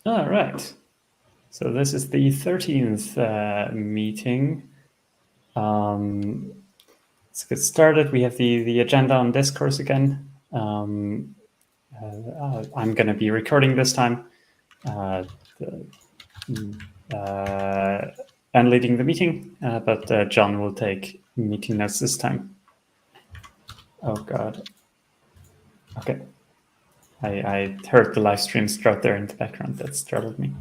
All right. So this is the 13th meeting. Let's get started. We have the agenda on Discourse again. I'm going to be recording this time and leading the meeting, but John will take meeting notes this time. Oh, God. Okay. I heard the live stream start there in the background. That startled me.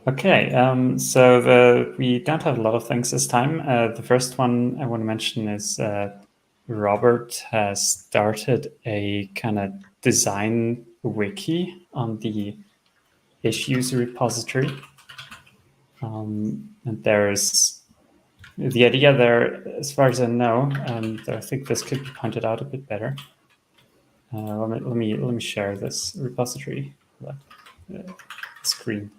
Okay, so we don't have a lot of things this time. The first one I want to mention is Robert has started a kind of design wiki on the issues repository. And there's the idea there, as far as I know, and I think this could be pointed out a bit better. Let me share this repository screen.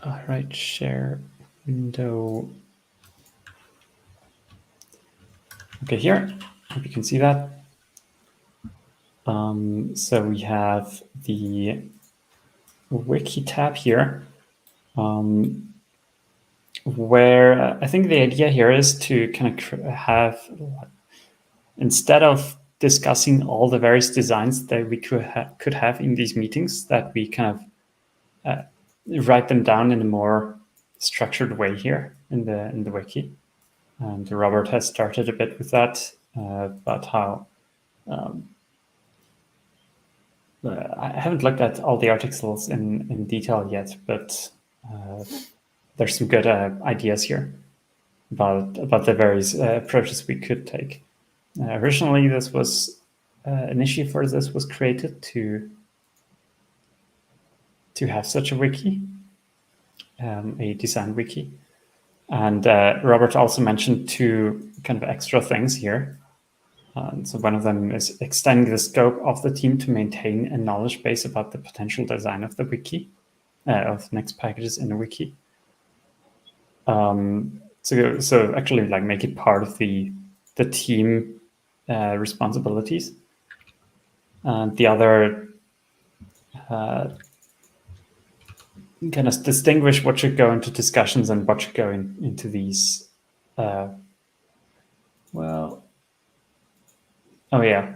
All right, share window. Okay, here, hope you can see that. So we have the wiki tab here, where I think the idea here is to kind of have, instead of discussing all the various designs that we could have in these meetings, that we kind of write them down in a more structured way here in the wiki. And Robert has started a bit with that, about how I haven't looked at all the articles in detail yet, but there's some good ideas here about the various approaches we could take. Originally, this was an issue for this was created to have such a wiki, a design wiki. And Robert also mentioned two kind of extra things here. So one of them is extending the scope of the team to maintain a knowledge base about the potential design of the wiki, of Nixpkgs in a wiki. So actually, like, make it part of the team responsibilities. And the other kind of distinguish what should go into discussions and what should go into these.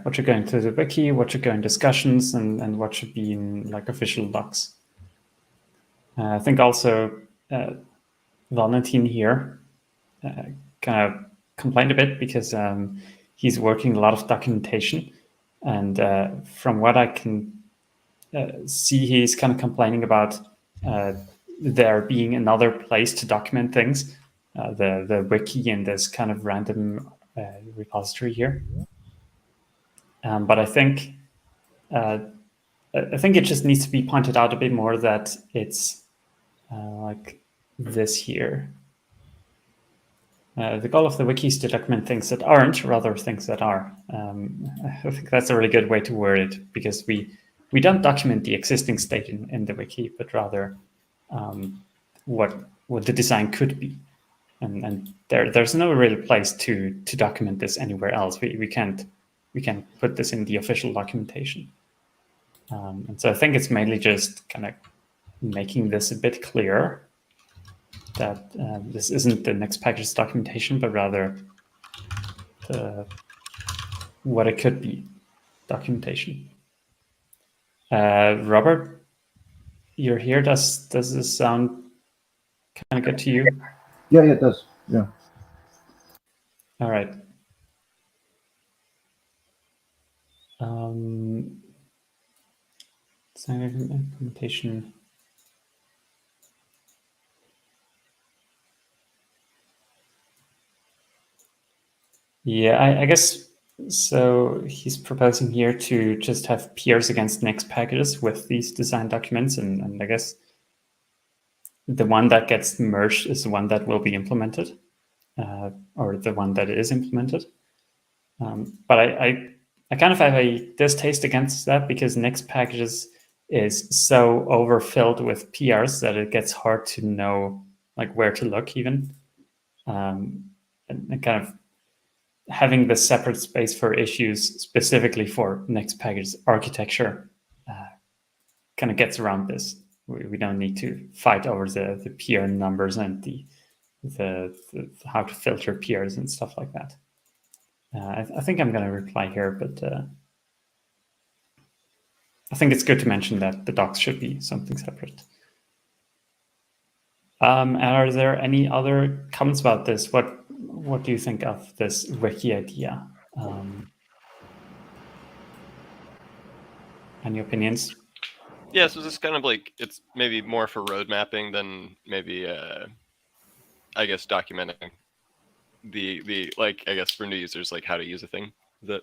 What should go into the wiki, what should go in discussions, and what should be in like official docs. I think also Valentin here kind of complained a bit because he's working a lot of documentation, and from what I can see, he's kind of complaining about there being another place to document things, the wiki in this kind of random repository here. But I think it just needs to be pointed out a bit more that it's like this here. The goal of the wiki is to document things that aren't, rather things that are. I think that's a really good way to word it, because we don't document the existing state in the wiki, but rather what the design could be. And there's no real place to document this anywhere else. We can't put this in the official documentation. And so I think it's mainly just kind of making this a bit clearer that this isn't the Nixpkgs documentation, but rather what it could be documentation. Robert, you're here. Does this sound kind of good to you? Yeah, it does. Yeah. All right. Design implementation. Yeah, I guess so. He's proposing here to just have peers against Nixpkgs with these design documents, and I guess the one that gets merged is the one that will be implemented, or the one that is implemented. But I kind of have a distaste against that, because Nixpkgs is so overfilled with PRs that it gets hard to know like where to look even, and kind of having the separate space for issues specifically for Nixpkgs architecture kind of gets around this. We don't need to fight over the peer numbers and the how to filter peers and stuff like that. I think I'm going to reply here, but I think it's good to mention that the docs should be something separate. And are there any other comments about this? What do you think of this wiki idea? Any opinions? Yeah, so this is kind of like, it's maybe more for road mapping than maybe, I guess, documenting the like, I guess for new users, like how to use a thing. That.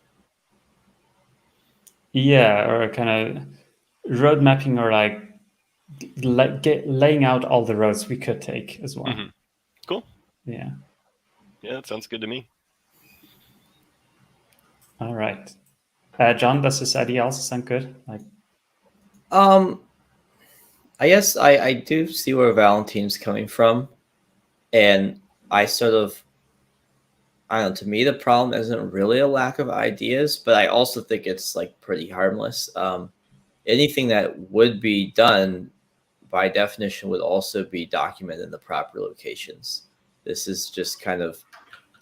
Yeah, or kind of road mapping, or like laying out all the roads we could take as well. Mm-hmm. Cool. Yeah. Yeah, that sounds good to me. All right. John, does this idea also sound good? Like, I guess I do see where Valentine's coming from, and I don't know, to me the problem isn't really a lack of ideas, but I also think it's like pretty harmless. Anything that would be done by definition would also be documented in the proper locations. This is just kind of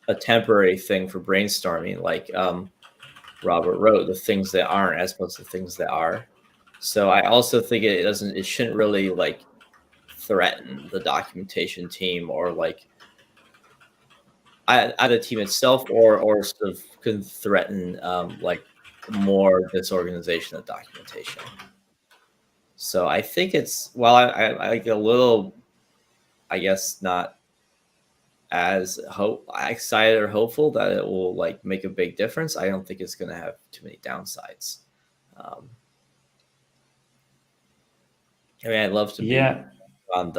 a temporary thing for brainstorming, like Robert wrote, the things that aren't as opposed to things that are. So I also think it shouldn't really like threaten the documentation team, or like at a team itself, or sort of can threaten like more disorganization of documentation. So I think it's, while I get a little, I guess, not as excited or hopeful that it will like make a big difference, I don't think it's going to have too many downsides. I mean, I'd love to be on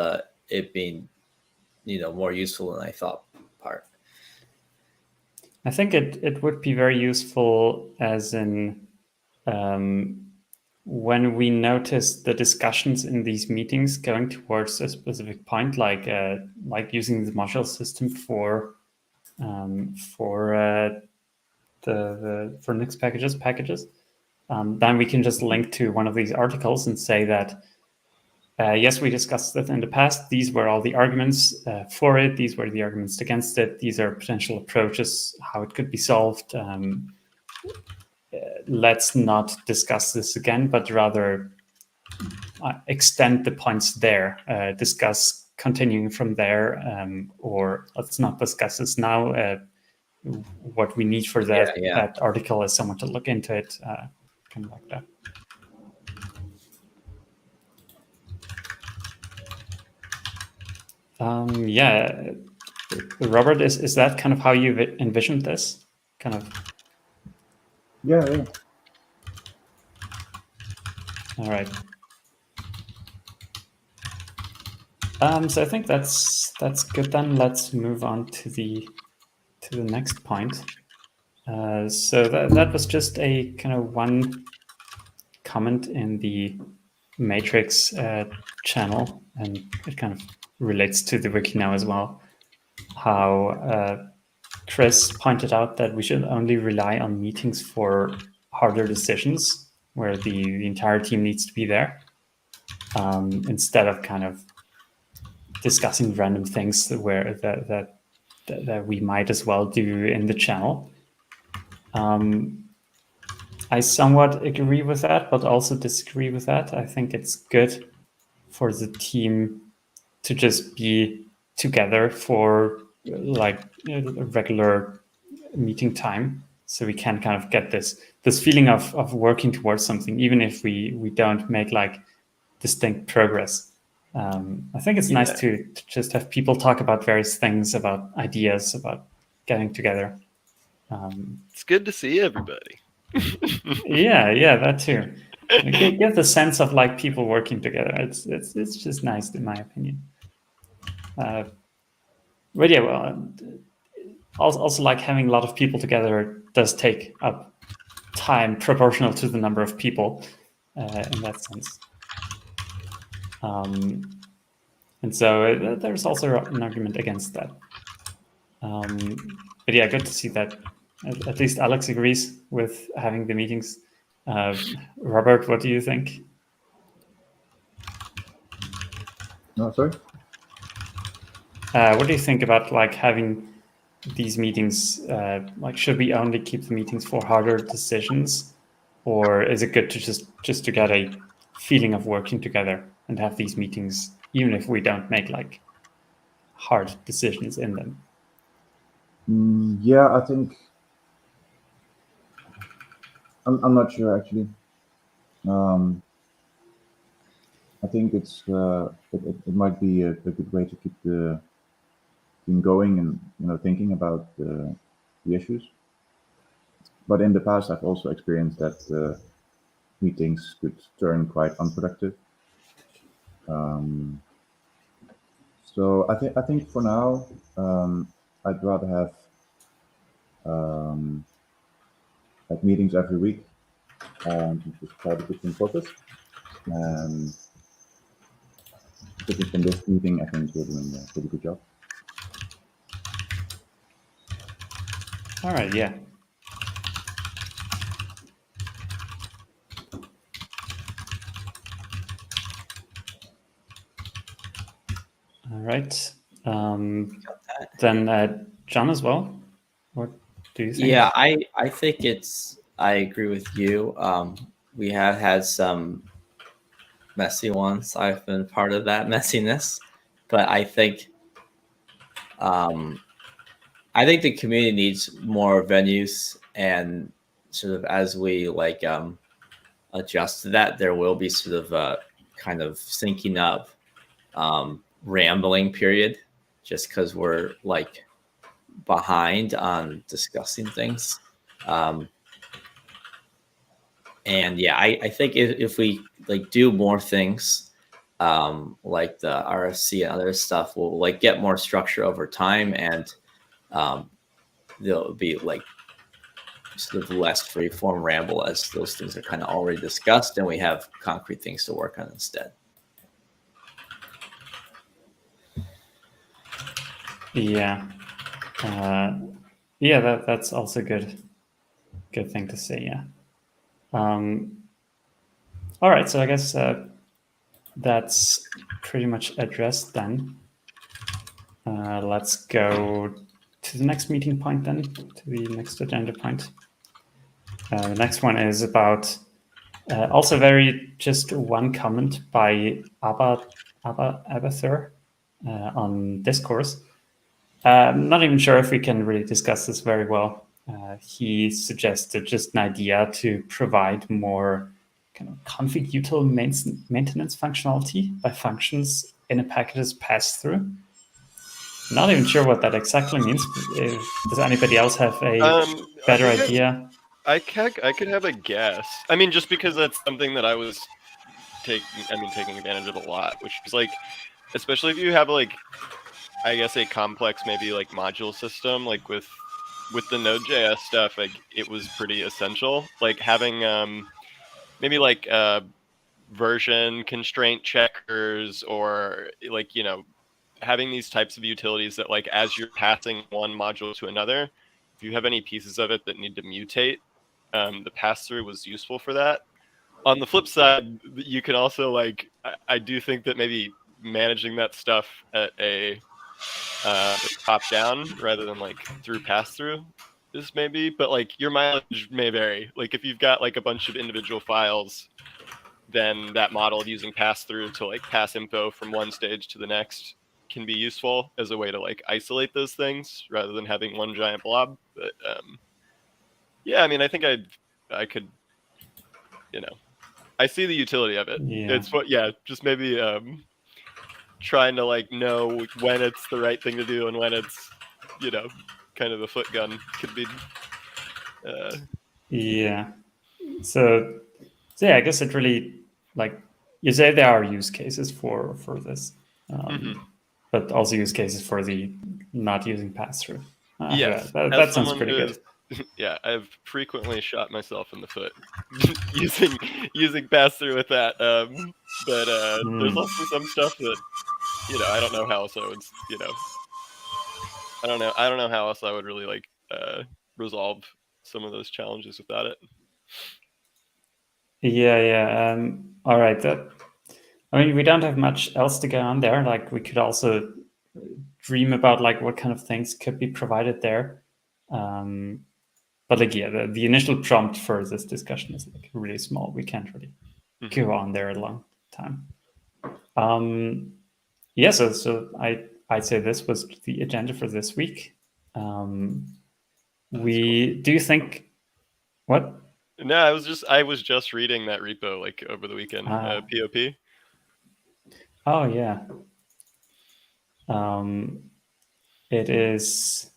it being, more useful than I thought part. I think it would be very useful, as in when we notice the discussions in these meetings going towards a specific point, like using the module system for Nixpkgs packages, then we can just link to one of these articles and say that yes, we discussed it in the past. These were all the arguments for it. These were the arguments against it. These are potential approaches, how it could be solved. Let's not discuss this again, but rather extend the points there, discuss continuing from there, or let's not discuss this now. What we need for that article is someone to look into it, kind of like that. Yeah, Robert, is that kind of how you envisioned this? Kind of. Yeah. All right. So I think that's good. Then let's move on to the next point. So that was just a kind of one comment in the Matrix channel, and it kind of relates to the wiki now as well. How Chris pointed out that we should only rely on meetings for harder decisions, where the entire team needs to be there, instead of kind of discussing random things where that we might as well do in the channel. I somewhat agree with that, but also disagree with that. I think it's good for the team to just be together for like a regular meeting time, so we can kind of get this feeling of working towards something, even if we don't make like distinct progress. I think it's nice to just have people talk about various things, about ideas, about getting together. It's good to see everybody. yeah, that too. Get the sense of like people working together. It's just nice, in my opinion. But yeah, well, also like having a lot of people together does take up time proportional to the number of people in that sense. And And so there's also an argument against that. But yeah, good to see that at least Alex agrees with having the meetings. Robert, what do you think? No, sorry. What do you think about like having these meetings? Like, should we only keep the meetings for harder decisions, or is it good to just to get a feeling of working together and have these meetings, even if we don't make like hard decisions in them? Yeah, I think I'm not sure actually. I think it might be a good way to keep the team going and thinking about the issues. But in the past, I've also experienced that meetings could turn quite unproductive. So I think for now, I'd rather have like meetings every week and just try to keep them focused. And judging from this meeting, I think we're doing a pretty good job. All right, yeah. All right. Then John as well. What do you think? Yeah, I think I agree with you. We have had some messy ones. I've been part of that messiness, but I think the community needs more venues, and sort of as we adjust to that, there will be sort of a kind of syncing up rambling period, just because we're like behind on discussing things. And yeah, I think if we like do more things like the RFC and other stuff, we'll like get more structure over time, and there'll be like sort of less free form ramble as those things are kind of already discussed, and we have concrete things to work on instead. Yeah. Yeah, that's also good thing to say, yeah. All right, so I guess that's pretty much addressed then. Let's go to the next meeting point then, to the next agenda point. The next one is about also just one comment by Abathur on Discourse. I'm not even sure if we can really discuss this very well. He suggested just an idea to provide more kind of config util maintenance functionality by functions in a package's pass-through. Not even sure what that exactly means. Does anybody else have a better idea? I could have a guess. I mean, just because that's something that I was taking advantage of a lot, which is like, especially if you have like, I guess a complex maybe like module system, like with the Node.js stuff, like it was pretty essential. Like having maybe like version constraint checkers, or like having these types of utilities that like as you're passing one module to another, if you have any pieces of it that need to mutate, the pass-through was useful for that. On the flip side, you can also like, I do think that maybe managing that stuff at a top down rather than like through pass-through is maybe, but like your mileage may vary. Like if you've got like a bunch of individual files, then that model of using pass-through to like pass info from one stage to the next can be useful as a way to like isolate those things rather than having one giant blob. But yeah, I mean, I think I could, I see the utility of it. Yeah. It's what, yeah, just maybe trying to like know when it's the right thing to do and when it's, kind of a foot gun could be. Yeah. So yeah, I guess it really, like you say, there are use cases for this, but also use cases for the not using pass-through. Yes, yeah, that sounds pretty good. Yeah, I've frequently shot myself in the foot using pass-through with that. But there's also some stuff that I don't know how else I would, I don't know how else I would really like resolve some of those challenges without it. Yeah. All right. I mean, we don't have much else to go on there. Like, we could also dream about like what kind of things could be provided there. But like, yeah, the initial prompt for this discussion is like really small. We can't really go on there a long time. Yeah, so I'd say this was the agenda for this week. We do you think what? No, I was just reading that repo like over the weekend. POP. Oh yeah. It is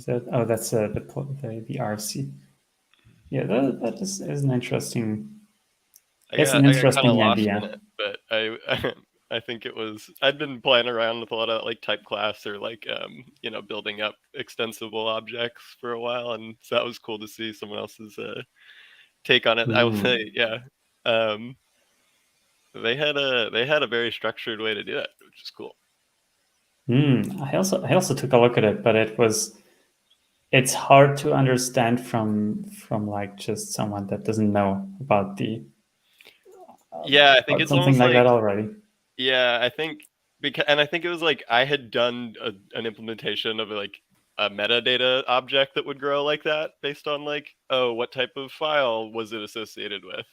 that that's the RFC. Yeah, that is an interesting. It's an I got kind of interesting lost in idea. it, but I think it was, I'd been playing around with a lot of like type class or like building up extensible objects for a while, and so that was cool to see someone else's take on it. I would say, yeah. They had a very structured way to do it, which is cool. I also took a look at it, but it's hard to understand from like just someone that doesn't know about the Yeah, I think it's something almost like like, that already. yeah, I think and I think it was like I had done an implementation of like a metadata object that would grow like that based on like, oh, what type of file was it associated with?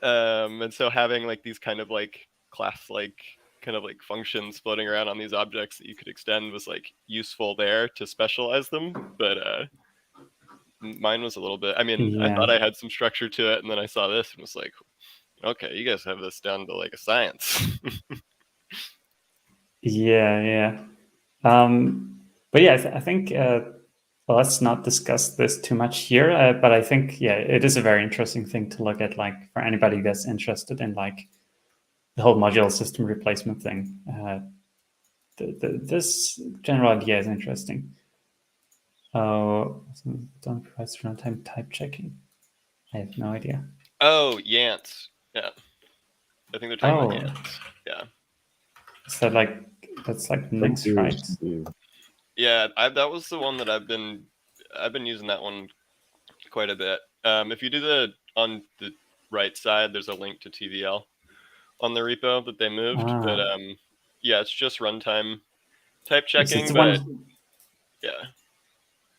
And so having like these kind of like class like kind of like functions floating around on these objects that you could extend was like useful there to specialize them. But mine was a little bit, I mean, I Yeah. thought I had some structure to it, and then I saw this and was like, okay, you guys have this down to like a science. Yeah. But yeah, I think well, let's not discuss this too much here. But I think yeah, it is a very interesting thing to look at. Like for anybody that's interested in like the whole modular system replacement thing, this general idea is interesting. Oh, don't press runtime type checking. I have no idea. Oh, Yants. Yeah. I think they're talking about Yants. Yeah. Is that like, that's like Nix, right? Yeah, that was the one that I've been using that one quite a bit. If you do on the right side, there's a link to TVL on the repo that they moved. But yeah, it's just runtime type checking. But yeah.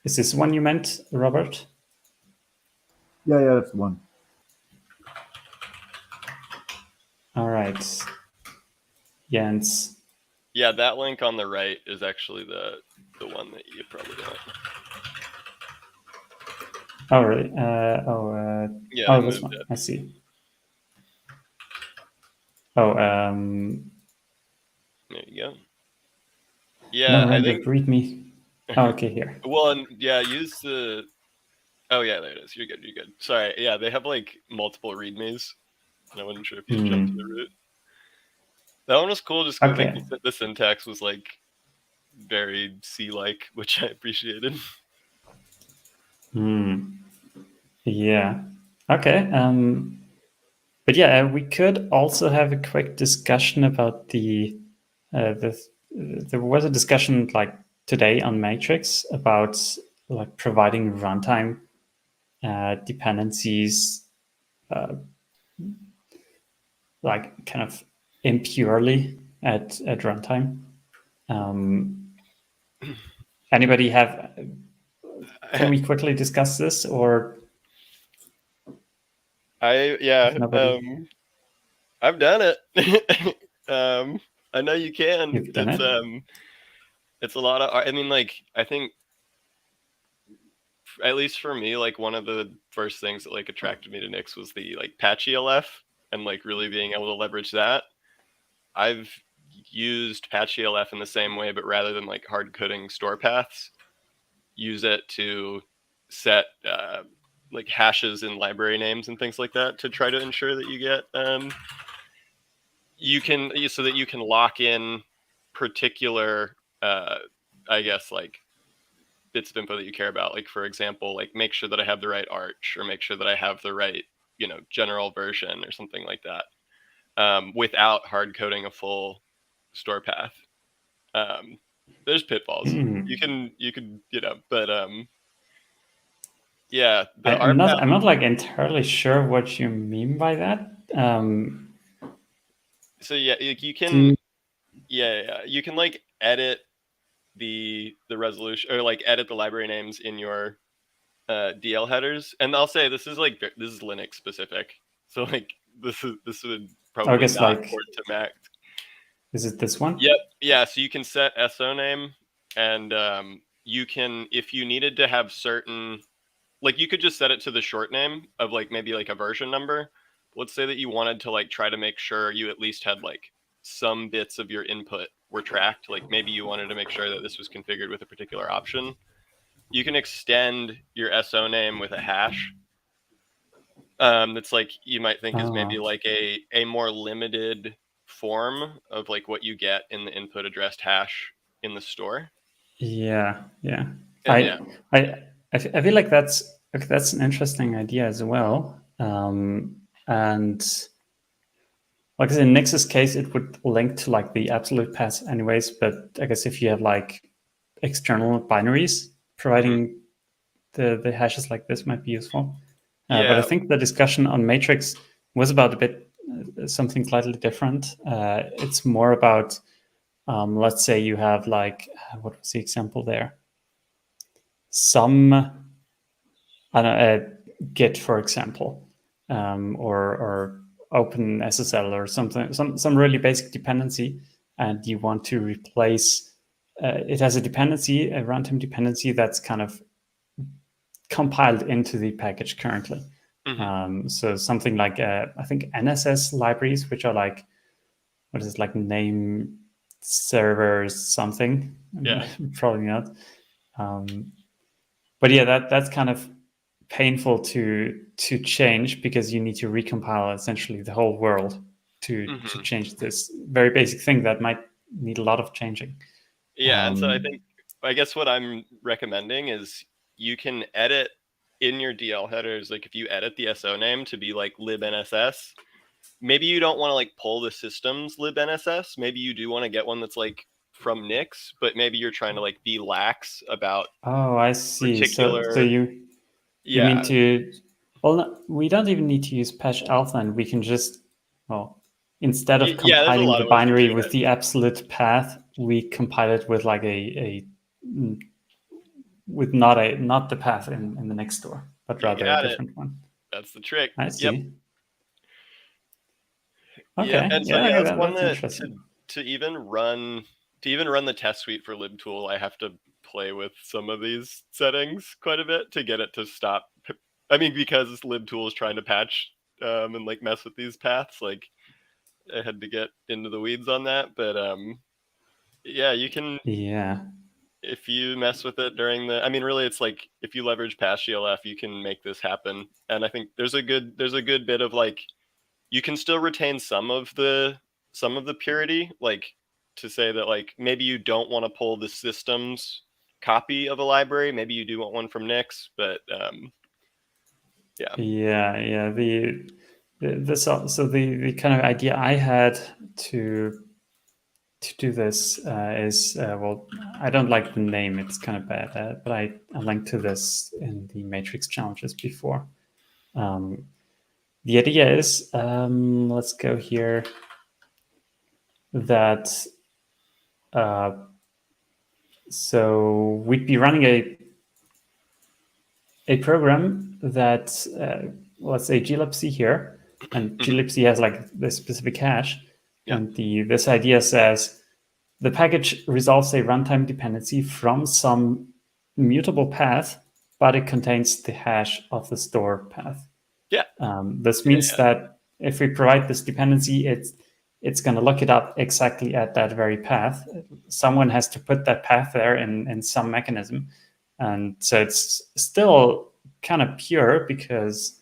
Is this one you meant, Robert? Yeah, that's the one. All right. Jens. Yeah, that link on the right is actually the one that you probably want. Oh, really? Yeah, this one. I see. Oh, there you go. Yeah, I think README. Oh, okay, here. Well, and yeah, use the. Oh yeah, there it is. You're good. Sorry. Yeah, they have like multiple readmes. And I wasn't sure if you jumped to the root. That one was cool just because I think the syntax was like very C-like, which I appreciated. Yeah. Okay. But yeah, we could also have a quick discussion about there was a discussion like today on Matrix about like providing runtime dependencies, like kind of impurely at runtime. Anybody have? Can we quickly discuss this or? I've done it. I know you can. You've done it? It's a lot of. I mean, like I think, at least for me, like one of the first things that like attracted me to Nix was the like patch ELF and like really being able to leverage that. I've used patch ELF in the same way, but rather than like hard coding store paths, use it to set like hashes in library names and things like that to try to ensure that you get so that you can lock in particular I guess like bits of info that you care about. Like for example, like make sure that I have the right arch or make sure that I have the right, general version or something like that. without hard coding a full store path. There's pitfalls. You can but yeah, I'm not like entirely sure what you mean by that. So yeah, you can you can like edit the resolution, or like edit the library names in your DL headers. And I'll say this is Linux specific, so like this would probably guess, not like, port to Mac. Is it this one? Yep. Yeah. So you can set SO name, and you can, if you needed to have certain, like you could just set it to the short name of like maybe like a version number. Let's say that you wanted to like try to make sure you at least had like some bits of your input were tracked. Like maybe you wanted to make sure that this was configured with a particular option. You can extend your SO name with a hash. That's like, you might think is maybe like a more limited form of like what you get in the input addressed hash in the store. Yeah. And I feel like that's an interesting idea as well. And like in Nix's case, it would link to like the absolute path anyways. But I guess if you have like external binaries providing the hashes like this might be useful. But I think the discussion on Matrix was about a bit something slightly different. It's more about, let's say you have like, what was the example there? Some, I don't know, Git, for example, or OpenSSL or something, some really basic dependency, and you want to replace. It has a dependency, a runtime dependency that's kind of compiled into the package currently. So something like I think NSS libraries, which are like, what is it, like name servers something? Yeah. Probably not. But yeah, that's kind of painful to change, because you need to recompile essentially the whole world to change this very basic thing that might need a lot of changing. Yeah, and so I guess what I'm recommending is you can edit in your DL headers, like if you edit the SO name to be like libnss, maybe you don't want to like pull the system's libnss. Maybe you do want to get one that's like from Nix, but maybe you're trying to like be lax about. Oh, I see. Particular... So you mean to? Well, no, we don't even need to use patch alpha, and we can just, well, instead of compiling the binary with the absolute path, we compile it with like with not the path in the next door, but rather a different one. That's the trick. I see. Yep. Okay. Yeah, and so that's one that interesting. to even run the test suite for libtool, I have to play with some of these settings quite a bit to get it to stop. I mean, because libtool is trying to patch and like mess with these paths, like I had to get into the weeds on that. But yeah, you can. Yeah. If you mess with it during the, I mean, really, it's like if you leverage patch GLF, you can make this happen. And I think there's a good bit of like, you can still retain some of the purity, like to say that like maybe you don't want to pull the system's copy of a library, maybe you do want one from Nix, but yeah. The kind of idea I had to do this is, well, I don't like the name, it's kind of bad, but I linked to this in the Matrix challenges before. The idea is, let's go here, that so we'd be running a program that, let's say glibc here, and glibc has like this specific hash. Yeah. And this idea says the package resolves a runtime dependency from some mutable path, but it contains the hash of the store path. Yeah. This means that if we provide this dependency, it's going to look it up exactly at that very path. Someone has to put that path there in some mechanism. And so it's still kind of pure because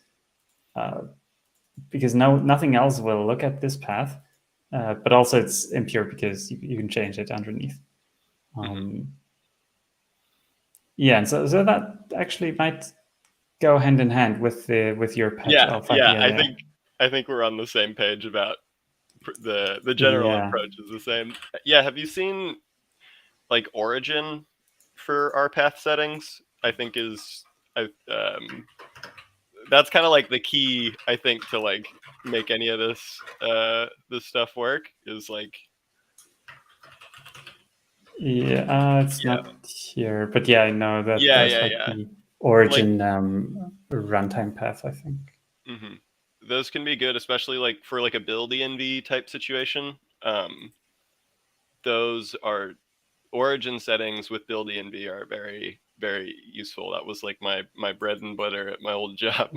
nothing else will look at this path. But also it's impure because you can change it underneath. Yeah, and so that actually might go hand in hand with your patch alpha. Yeah, I think we're on the same page about the general Yeah. approach is the same. Yeah, have you seen like origin for our path settings? I think is that's kind of like the key, I think, to like make any of this stuff work is like Yeah, it's Yeah. not here, but yeah, I know that Yeah, there's yeah, like yeah. the origin runtime path, I think. hmm Those can be good, especially like for like a build env type situation. Those are origin settings with build env are very, very useful. That was like my bread and butter at my old job.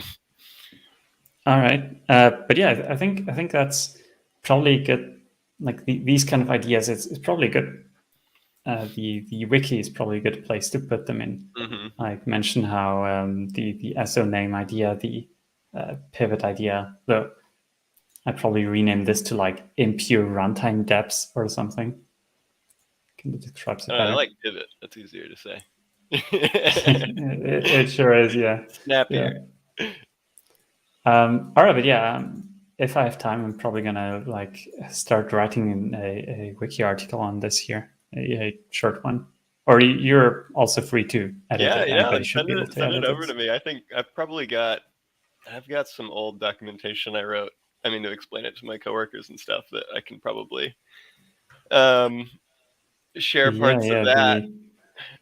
All right, but yeah, I think that's probably good. Like these kind of ideas, it's probably good. The wiki is probably a good place to put them in. hmm Like mention how the SO name idea, the pivot idea, though I'd probably rename this to like impure runtime depths or something. Can describe it I better. like pivot. That's easier to say. It sure is, yeah. Snappier. Yeah. All right, but yeah, if I have time, I'm probably gonna like start writing a wiki article on this here, a short one. Or you're also free to edit Yeah, it. yeah. Anybody should be able to Send it edit over it. to me. I think I've got some old documentation I wrote. I mean, to explain it to my coworkers and stuff that I can probably share parts of Yeah. that.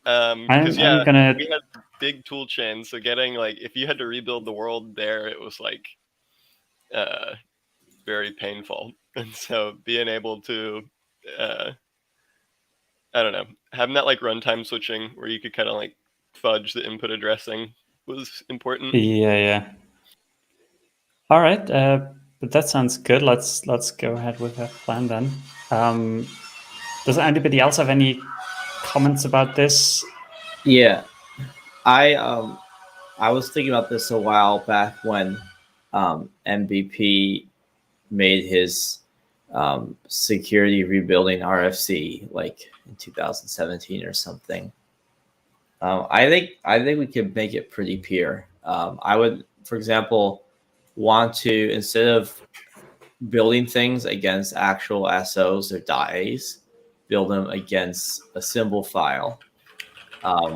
Because I'm we gonna. had big tool chains, so getting like if you had to rebuild the world there, it was like very painful. And so being able to I don't know, having that like runtime switching where you could kind of like fudge the input addressing was important. Yeah. All right, but that sounds good. Let's go ahead with that plan then. Does anybody else have any comments about this? Yeah, I was thinking about this a while back when MVP made his security rebuilding RFC like in 2017 or something. I think we could make it pretty pure. I would, for example, want to, instead of building things against actual SOs or DAIs, build them against a symbol file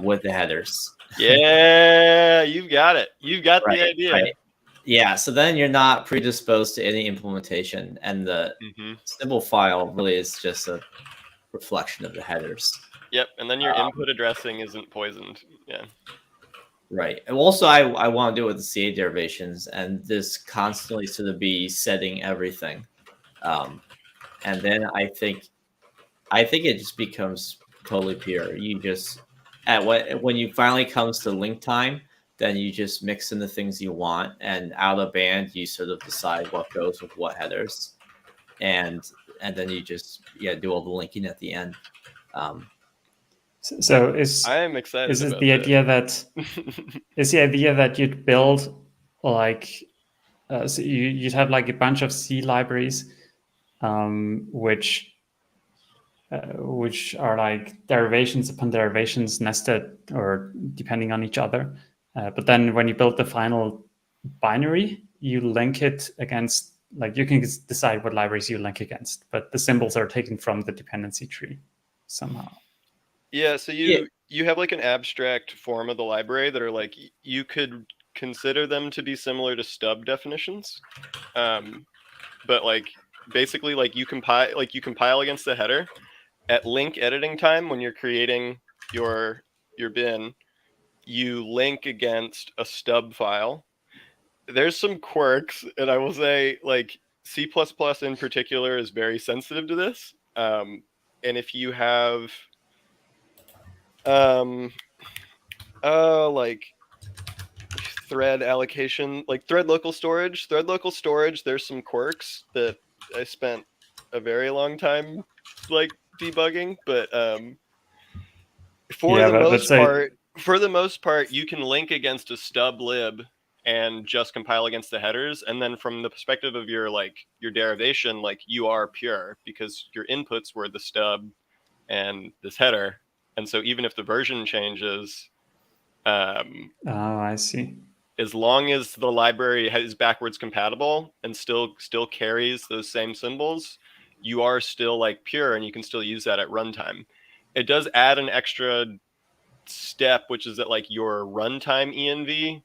with the headers. Yeah, you've got it. You've got the idea. Right. Yeah, so then you're not predisposed to any implementation, and the symbol file really is just a reflection of the headers. Yep, and then your input addressing isn't poisoned. Yeah. Right. And also, I want to do it with the CA derivations and this constantly sort of be setting everything. And then I think it just becomes totally pure. You just when you finally comes to link time, then you just mix in the things you want, and out of band you sort of decide what goes with what headers, and then you just do all the linking at the end. So I am excited. Is it about the that. idea that is the idea that you'd build like so you'd have like a bunch of C libraries, which are like derivations upon derivations nested or depending on each other. But then when you build the final binary, you link it against, like you can decide what libraries you link against, but the symbols are taken from the dependency tree somehow. Yeah, so you have like an abstract form of the library that are like you could consider them to be similar to stub definitions, but like basically like you compile against the header at link editing time when you're creating your bin. You link against a stub file. There's some quirks, and I will say like C++ in particular is very sensitive to this. And if you have like thread allocation, like thread local storage, there's some quirks that I spent a very long time like debugging, but for the most part you can link against a stub lib and just compile against the headers, and then from the perspective of your derivation, like you are pure because your inputs were the stub and this header, and so even if the version changes, oh, I see. as long as the library is backwards compatible and still carries those same symbols, you are still like pure and you can still use that at runtime. It does add an extra step, which is that like your runtime env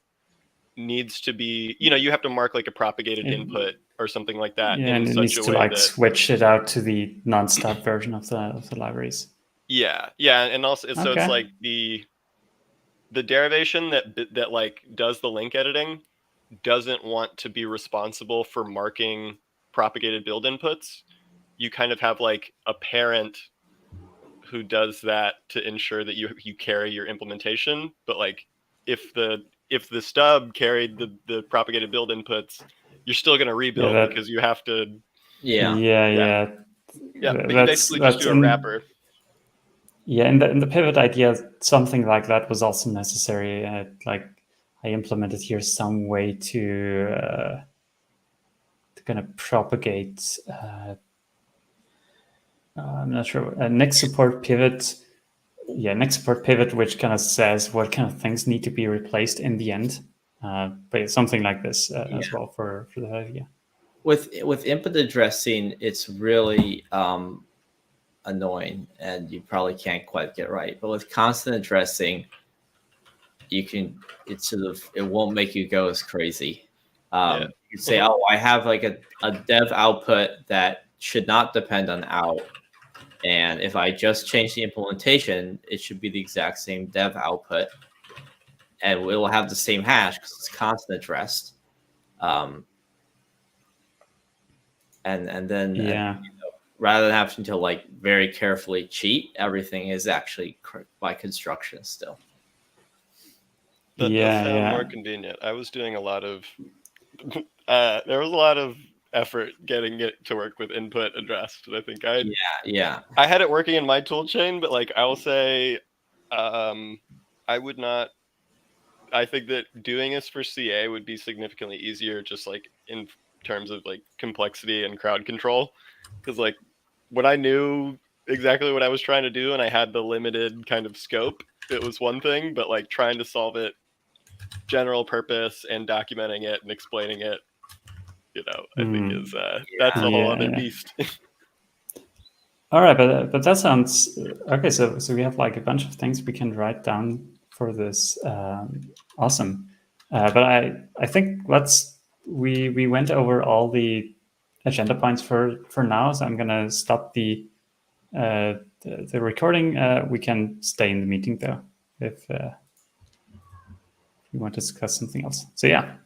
needs to be, you have to mark like a propagated input or something like that Yeah, in and it such needs a to way like that switch it out to the non-stub version of the libraries. yeah, and also so it's Okay. like the derivation that like does the link editing doesn't want to be responsible for marking propagated build inputs. You kind of have like a parent who does that to ensure that you carry your implementation. But like if the stub carried the propagated build inputs, you're still going to rebuild that- because you have to. Yeah. Yeah, but you basically just do a wrapper. Yeah, in the pivot idea, something like that was also necessary. Like I implemented here some way to kind of propagate. I'm not sure. Next support pivot. Yeah, next support pivot, which kind of says what kind of things need to be replaced in the end. But something like this as well for the idea. With input addressing, it's really annoying, and you probably can't quite get right. But with constant addressing, you can. It won't make you go as crazy. You can say, "Oh, I have like a dev output that should not depend on out, and if I just change the implementation, it should be the exact same dev output, and it will have the same hash because it's constant addressed." And then rather than having to like very carefully cheat, everything is actually by construction still. That does sound more convenient. I was doing a lot of there was a lot of effort getting it to work with input addressed. And I think I had it working in my tool chain, but like I will say I would not. I think that doing this for CA would be significantly easier, just like in terms of like complexity and crowd control, because like when I knew exactly what I was trying to do and I had the limited kind of scope, it was one thing, but like trying to solve it general purpose and documenting it and explaining it, I think is that's a whole other beast. All right, but that sounds okay. So we have like a bunch of things we can write down for this. Awesome. But I think we went over all the agenda points for now. So I'm gonna stop the recording. We can stay in the meeting though if you want to discuss something else. So yeah.